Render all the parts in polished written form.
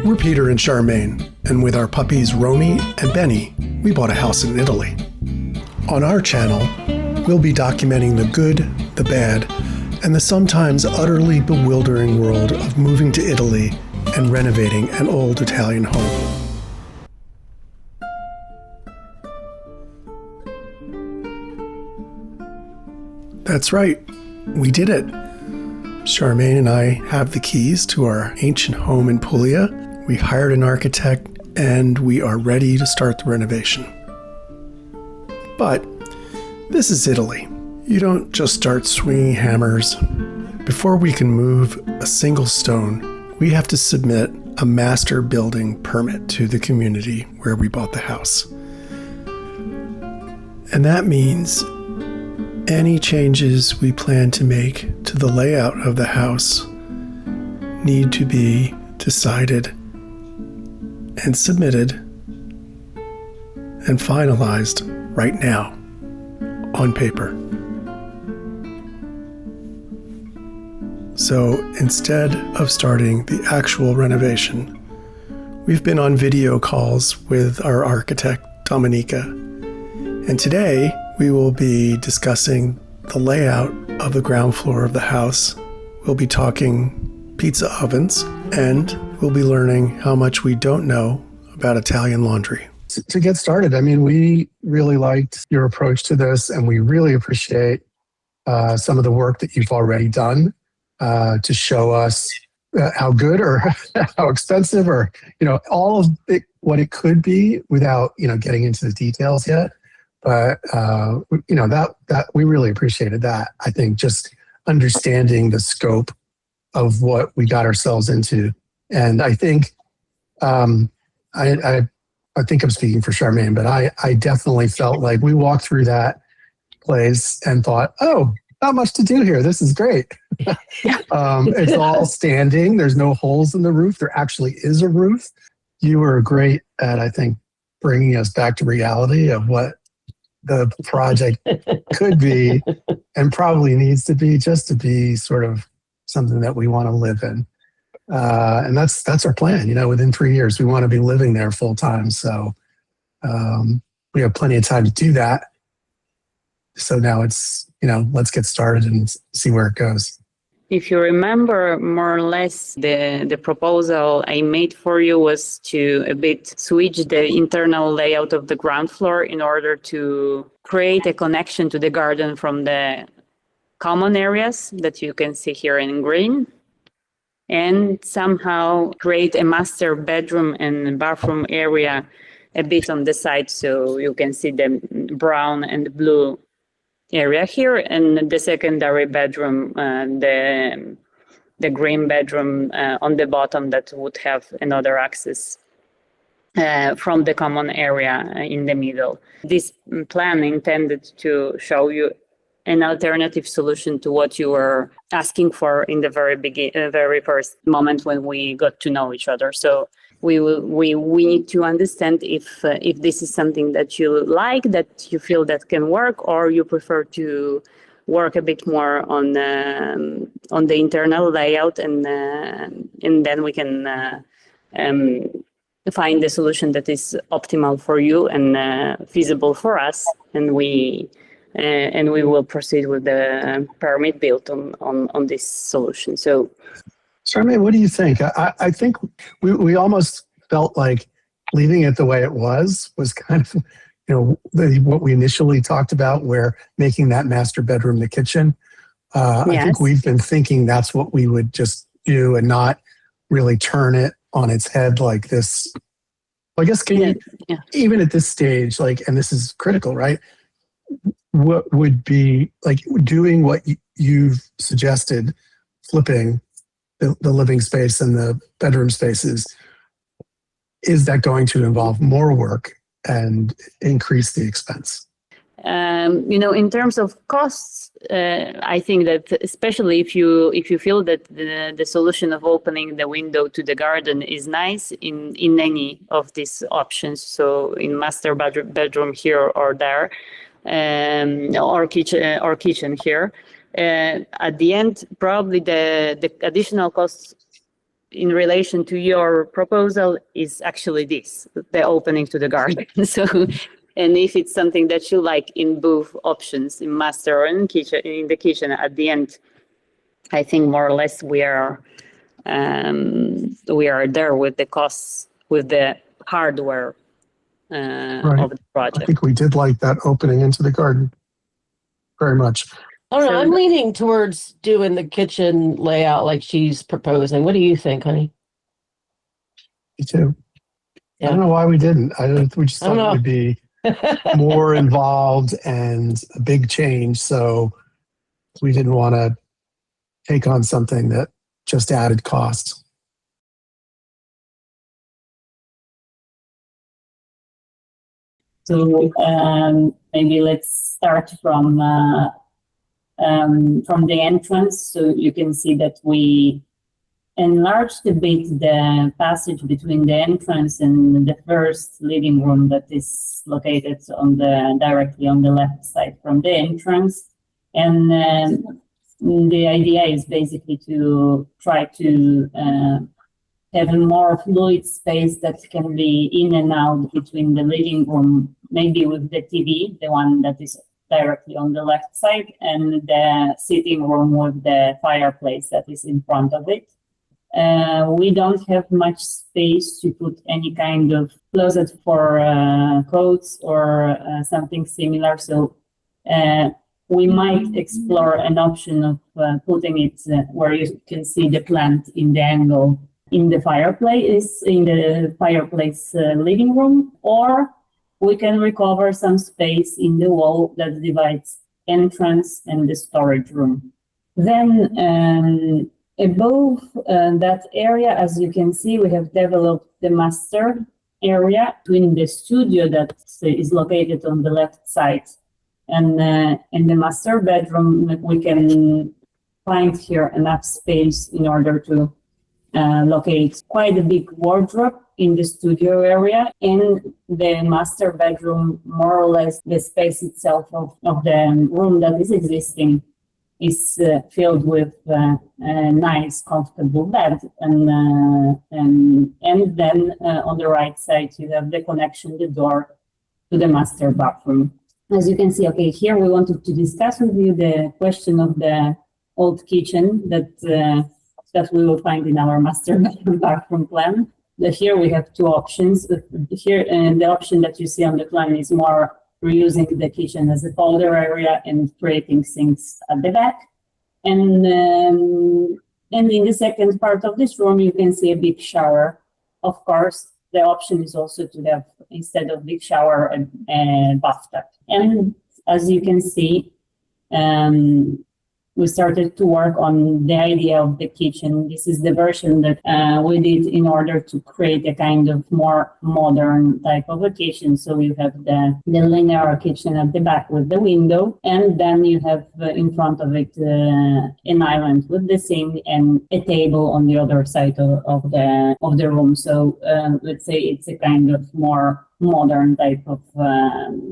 We're Peter and Charmaine, and with our puppies Romy and Benny, we bought a house in Italy. On our channel, we'll be documenting the good, the bad, and the sometimes utterly bewildering world of moving to Italy and renovating an old Italian home. That's right, we did it. Charmaine and I have the keys to our ancient home in Puglia. We hired an architect, and we are ready to start the renovation. But this is Italy. You don't just start swinging hammers. Before we can move a single stone, we have to submit a master building permit to the community where we bought the house. And that means any changes we plan to make to the layout of the house need to be decided and submitted and finalized right now on paper. So instead of starting the actual renovation, we've been on video calls with our architect, Dominika. And today we will be discussing the layout of the ground floor of the house. We'll be talking pizza ovens, and we'll be learning how much we don't know about Italian laundry. To get started, I mean, we really liked your approach to this, and we really appreciate some of the work that you've already done to show us how good or how expensive or, all of it, what it could be without, getting into the details yet. But, that we really appreciated that. I think just understanding the scope of what we got ourselves into. And I think, I think I'm speaking for Charmaine, but I definitely felt like we walked through that place and thought, oh, not much to do here. This is great. It's all standing. There's no holes in the roof. There actually is a roof. You were great at, I think, bringing us back to reality of what the project could be and probably needs to be, just to be sort of something that we want to live in. And that's our plan. Within 3 years, we want to be living there full time. So we have plenty of time to do that. So now it's, let's get started and see where it goes. If you remember, more or less, the proposal I made for you was to a bit switch the internal layout of the ground floor in order to create a connection to the garden from the common areas that you can see here in green, and somehow create a master bedroom and bathroom area a bit on the side, so you can see the brown and blue area here, and the secondary bedroom, the green bedroom on the bottom that would have another access from the common area in the middle. This plan intended to show you an alternative solution to what you were asking for in the very first moment when we got to know each other. So we need to understand if this is something that you like, that you feel that can work, or you prefer to work a bit more on the internal layout, and then we can find the solution that is optimal for you and feasible for us, and we will proceed with the permit built on this solution. So, Charmaine, what do you think? I think we almost felt like leaving it the way it was kind of, what we initially talked about, where making that master bedroom the kitchen. Yes. I think we've been thinking that's what we would just do and not really turn it on its head like this. I guess even at this stage, and this is critical, right? What would be doing what you've suggested, flipping the living space and the bedroom spaces, is that going to involve more work and increase the expense? In terms of costs, I think that especially if you feel that the solution of opening the window to the garden is nice in any of these options, so in master bedroom here or there, or kitchen here, at the end, probably the additional costs in relation to your proposal is actually this, the opening to the garden. So, and if it's something that you like in both options, in master or in the kitchen, at the end, I think more or less we are there with the costs, with the hardware of the I project. think we did like that opening into the garden very much. I don't know. So- I'm leaning towards doing the kitchen layout like she's proposing. What do you think, honey? Me too. Yeah. I don't know why we didn't. We just I don't thought it would be more involved and a big change. So we didn't want to take on something that just added costs. So maybe let's start from the entrance. So you can see that we enlarged a bit the passage between the entrance and the first living room that is located directly on the left side from the entrance. And the idea is basically to try to have a more fluid space that can be in and out between the living room, maybe with the TV, the one that is directly on the left side, and the sitting room with the fireplace that is in front of it. We don't have much space to put any kind of closet for coats or something similar. So we might explore an option of putting it where you can see the plant in the angle in the fireplace, living room, or we can recover some space in the wall that divides entrance and the storage room. Then above that area, as you can see, we have developed the master area between the studio that is located on the left side and the master bedroom. We can find here enough space in order to locate quite a big wardrobe in the studio area. In the master bedroom, more or less the space itself of the room that is existing is filled with a nice, comfortable bed. And then on the right side, you have the connection, the door to the master bathroom. As you can see, okay, here we wanted to discuss with you the question of the old kitchen that we will find in our master bathroom plan. Here we have two options. Here, the option that you see on the plan is more reusing the kitchen as a folder area and creating sinks at the back. And in the second part of this room, you can see a big shower. Of course, the option is also to have, instead of big shower, a bathtub. And as you can see, we started to work on the idea of the kitchen. This is the version that we did in order to create a kind of more modern type of a kitchen. So you have the linear kitchen at the back with the window, and then you have in front of it an island with the sink and a table on the other side of the room. So let's say it's a kind of more modern type of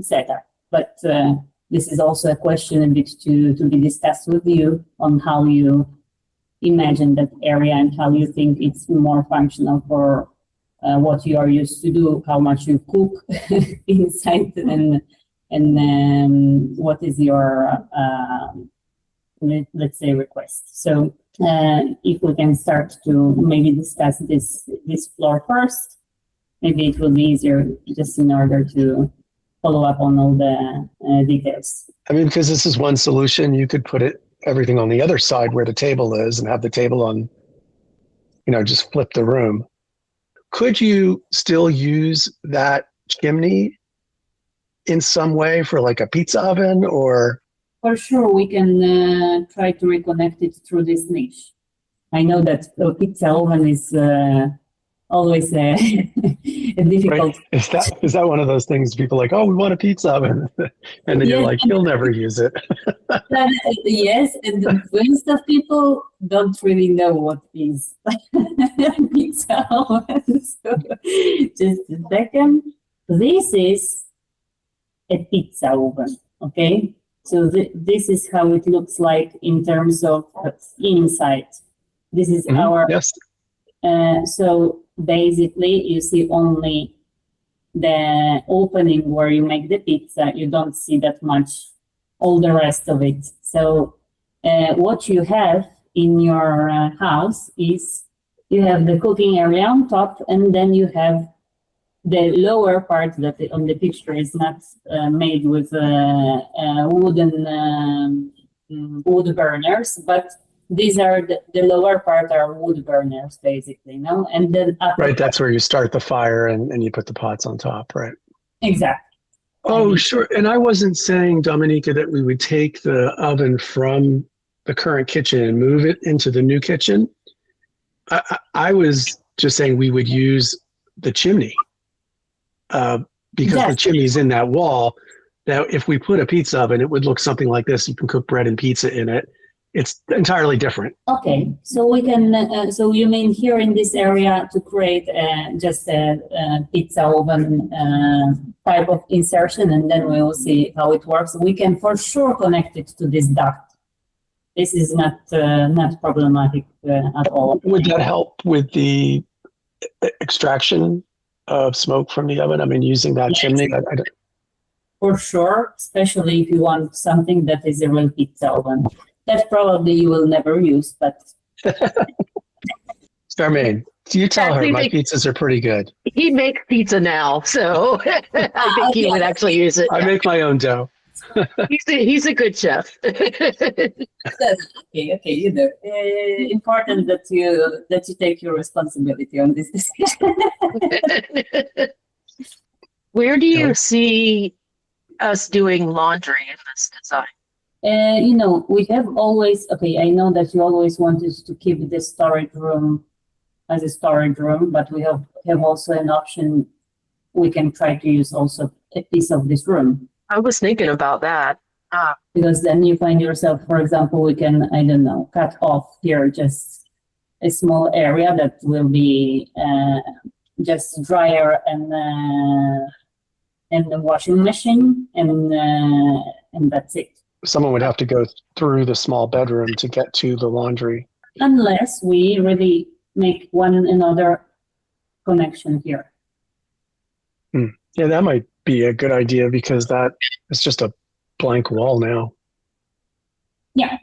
setup. But this is also a question a bit to be discussed with you on how you imagine that area and how you think it's more functional for what you are used to do, how much you cook inside, and what is your, let's say, request. So if we can start to maybe discuss this floor first, maybe it will be easier just in order to follow up on all the details. I mean, because this is one solution, you could put everything on the other side where the table is and have the table on, just flip the room. Could you still use that chimney in some way for like a pizza oven or? For sure, we can try to reconnect it through this niche. I know that a pizza oven is always a difficult. Right. Is that one of those things people are like, oh, we want a pizza oven, and then you're like, you'll never use it. Yes, and most of people don't really know what is pizza oven. So just a second. This is a pizza oven. Okay, so this is how it looks like in terms of inside. This is our. Yes. So basically, you see only the opening where you make the pizza. You don't see that much all the rest of it. So what you have in your house is you have the cooking area on top, and then you have the lower part that on the picture is not made with wooden wood burners, but these are the lower part are wood burners basically, no? And then Right, that's where you start the fire and you put the pots on top, right? Exactly. Oh, sure. And I wasn't saying, Dominika, that we would take the oven from the current kitchen and move it into the new kitchen. I was just saying we would use the chimney because the chimney's in that wall. Now, if we put a pizza oven, it would look something like this. You can cook bread and pizza in it. It's entirely different. Okay, so we can. So you mean here in this area to create just a pizza oven type of insertion, and then we will see how it works. We can for sure connect it to this duct. This is not problematic at all. Would that help with the extraction of smoke from the oven? I mean, using that chimney. For sure, especially if you want something that is a real pizza oven. That probably you will never use, but... Charmaine, you tell her my pizzas are pretty good. He makes pizza now, so I think he would actually use it. I make my own dough. He's a good chef. Okay, you know, important that you take your responsibility on this decision. Where do you see us doing laundry in this design? You know, we have always, I know that you always wanted to keep the storage room as a storage room, but we have also an option. We can try to use also a piece of this room. I was thinking about that. Because then you find yourself, for example, we can, I don't know, cut off here just a small area that will be just dryer and the washing machine, and that's it. Someone would have to go through the small bedroom to get to the laundry. Unless we really make one another connection here. Yeah, that might be a good idea because that is just a blank wall now. Yeah,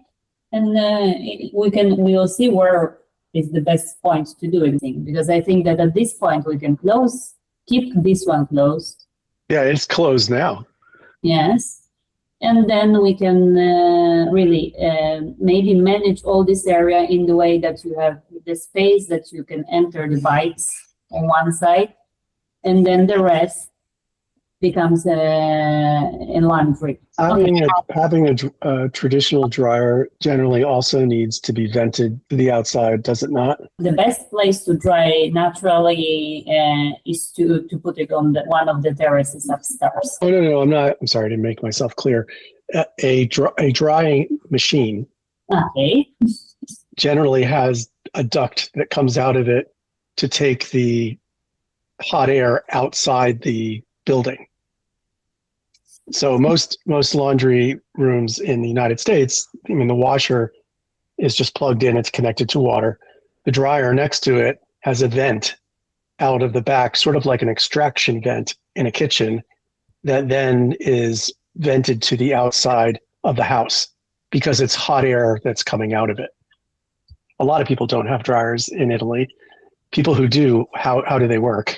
and we will see where is the best point to do everything, because I think that at this point we can keep this one closed. Yeah, it's closed now. Yes. And then we can really maybe manage all this area in the way that you have the space that you can enter the bikes on one side, and then the rest becomes a laundry. Having a traditional dryer generally also needs to be vented to the outside, does it not? The best place to dry naturally is to put it on one of the terraces upstairs. Oh, no, I'm not. I'm sorry, I didn't make myself clear. A drying machine generally has a duct that comes out of it to take the hot air outside the building. So most laundry rooms in the United States, I mean, the washer is just plugged in, it's connected to water. The dryer next to it has a vent out of the back, sort of like an extraction vent in a kitchen that then is vented to the outside of the house because it's hot air that's coming out of it. A lot of people don't have dryers in Italy. People who do, how do they work?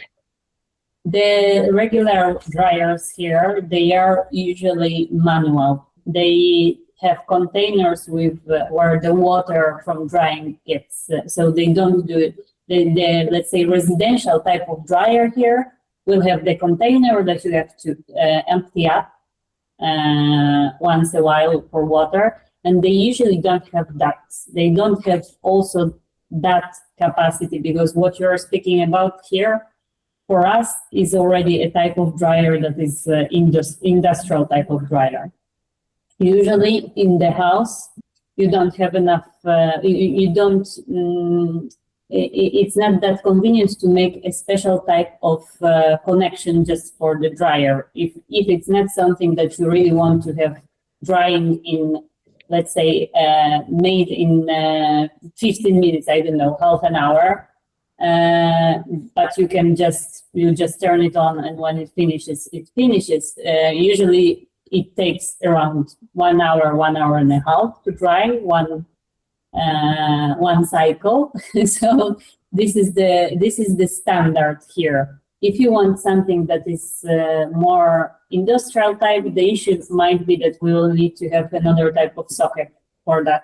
The regular dryers here, they are usually manual. They have containers with where the water from drying gets, so they don't do it. The let's say residential type of dryer here will have the container that you have to empty up once a while for water, and they usually don't have ducts. They don't have also that capacity, because what you're speaking about here for us is already a type of dryer that is industrial type of dryer. Usually in the house, you don't have enough, it's not that convenient to make a special type of connection just for the dryer. If it's not something that you really want to have drying in, let's say, made in 15 minutes, I don't know, half an hour, but you just turn it on, and when it finishes, it finishes. Usually it takes around 1 hour, 1.5 hours to dry one cycle. So this is the standard here. If you want something that is more industrial type, the issue might be that we will need to have another type of socket for that.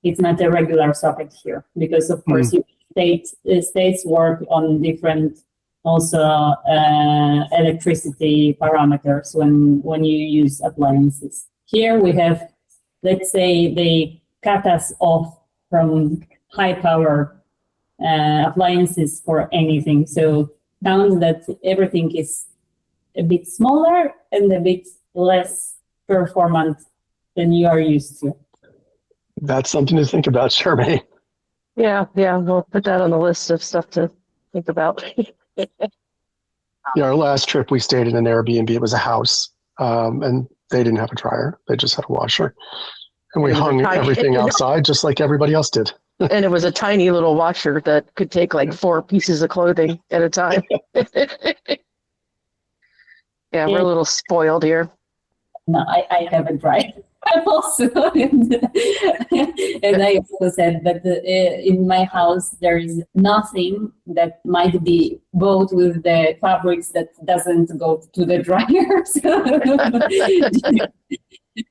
It's not a regular socket here, because of course states work on different also electricity parameters when you use appliances. Here we have, let's say, they cut us off from high power appliances for anything. So count that everything is a bit smaller and a bit less performant than you are used to. That's something to think about, Charmaine. Yeah, we'll put that on the list of stuff to think about. Yeah, our last trip we stayed in an Airbnb. It was a house, and they didn't have a dryer. They just had a washer. And we hung everything outside just like everybody else did. And it was a tiny little washer that could take like 4 pieces of clothing at a time. Yeah, we're a little spoiled here. No, I have a dryer also. And I also said that in my house, there is nothing that might be bought with the fabrics that doesn't go to the dryer. So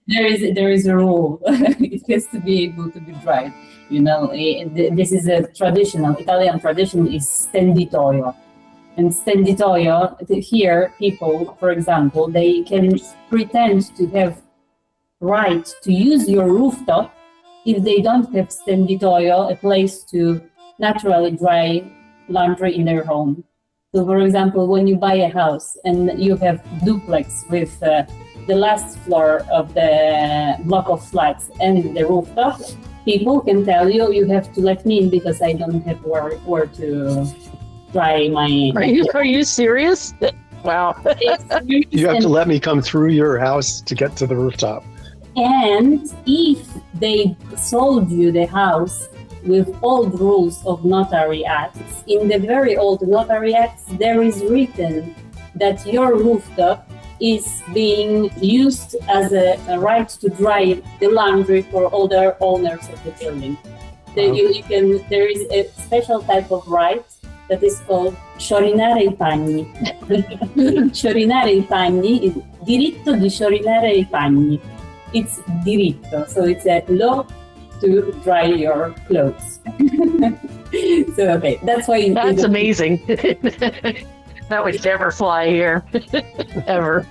there is a rule. It has to be able to be dried. You know, this is a traditional Italian tradition is stenditoio. And stenditoio, here people, for example, they can pretend to have right to use your rooftop if they don't have stenditoio, a place to naturally dry laundry in their home. So, for example, when you buy a house and you have duplex with the last floor of the block of flats and the rooftop, people can tell you, you have to let me in because I don't have where to dry my... Are you serious? Wow. You have to let me come through your house to get to the rooftop. And if they sold you the house with old rules of notary acts, in the very old notary acts, there is written that your rooftop is being used as a right to dry the laundry for other owners of the building. There is a special type of right that is called sciorinare I panni. Sciorinare I panni is diritto di sciorinare I panni. It's diritto, so it's a law to dry your clothes. So, okay, that's why... That's amazing. That would never fly here, ever.